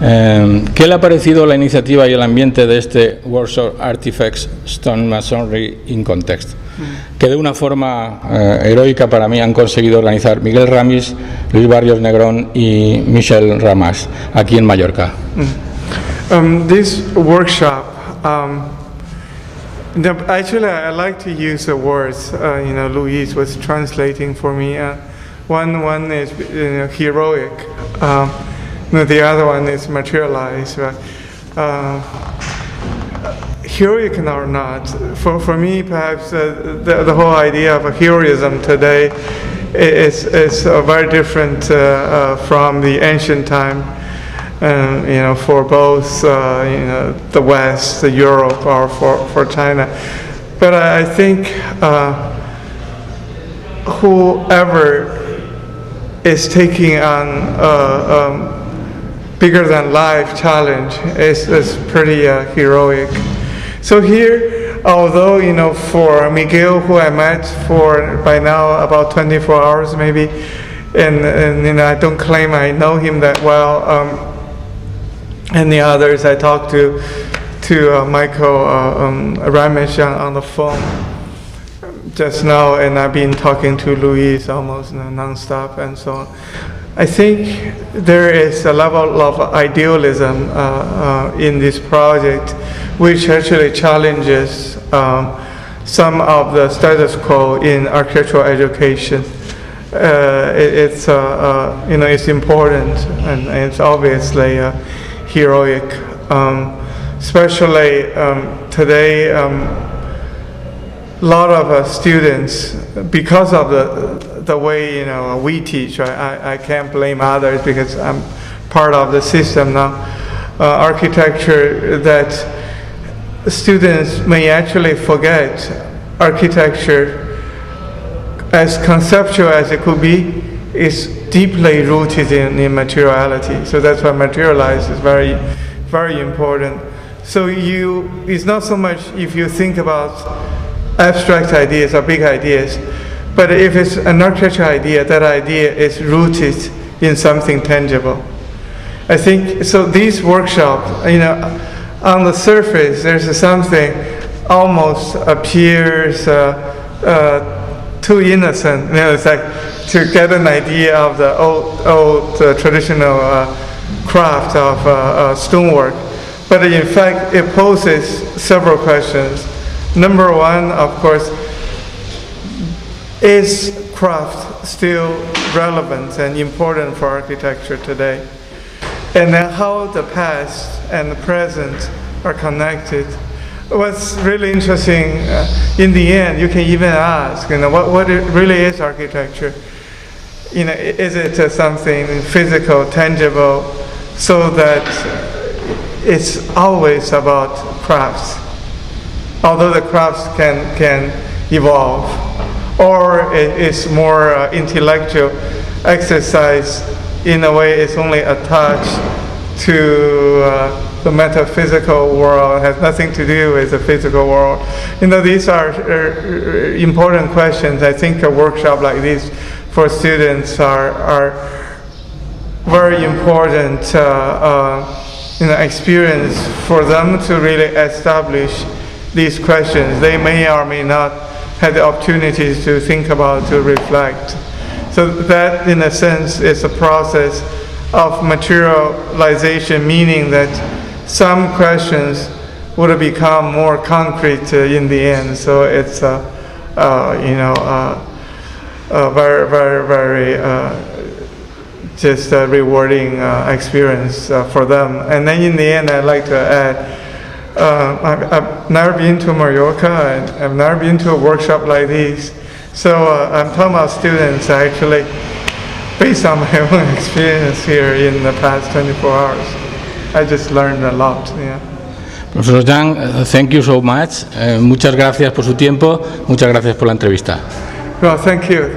¿Qué le ha parecido la iniciativa y el ambiente de este workshop Artifex Stonemasonry in Context? Que de una forma heroica para mí han conseguido organizar Miguel Ramis, Luis Barrios Negrón y Michel Ramas aquí en Mallorca. This workshop, actually I like to use the words Louise was translating for me. One is heroic, the other one is materialized. Heroic or not, for me perhaps the whole idea of heroism today is very different from the ancient time, for both the West, Europe, or for China. But I think whoever is taking on bigger than life challenge is pretty heroic. So here, although for Miguel, who I met for by now about 24 hours maybe, and I don't claim I know him that well, and the others I talked to Michael Ramesh on the phone just now, and I've been talking to Louise almost non-stop and so on. I think there is a level of idealism in this project which actually challenges some of the status quo in architectural education. It's important and it's obviously heroic, especially today. A lot of students, because of the way we teach, I can't blame others because I'm part of the system now. Architecture, that students may actually forget architecture, as conceptual as it could be, is deeply rooted in materiality. So that's why materialize is very, very important. So it's not so much if you think about abstract ideas or big ideas, but if it's an architectural idea, that idea is rooted in something tangible. I think so. These workshops, on the surface, there's something almost appears too innocent. It's like to get an idea of the old traditional craft of stonework, but in fact, it poses several questions. Number one, of course, is craft still relevant and important for architecture today? And then how the past and the present are connected. What's really interesting, in the end, you can even ask, what it really is architecture? Is it something physical, tangible, so that it's always about crafts? Although the crafts can evolve, or it's more intellectual exercise. In a way, it's only attached to the metaphysical world, has nothing to do with the physical world. These are important questions. I think a workshop like this for students are very important experience for them to really establish these questions. They may or may not have the opportunities to think about, to reflect. So that, in a sense, is a process of materialization, meaning that some questions would become more concrete in the end. So it's very, very, very just a rewarding experience for them. And then in the end, I'd like to add, I've never been to Mallorca, and I've never been to a workshop like this. So I'm talking about students actually, based on my own experience here in the past 24 hours. I just learned a lot. Yeah. Profesor Zhang, thank you so much. Muchas gracias por su tiempo. Muchas gracias por la entrevista. Well, thank you.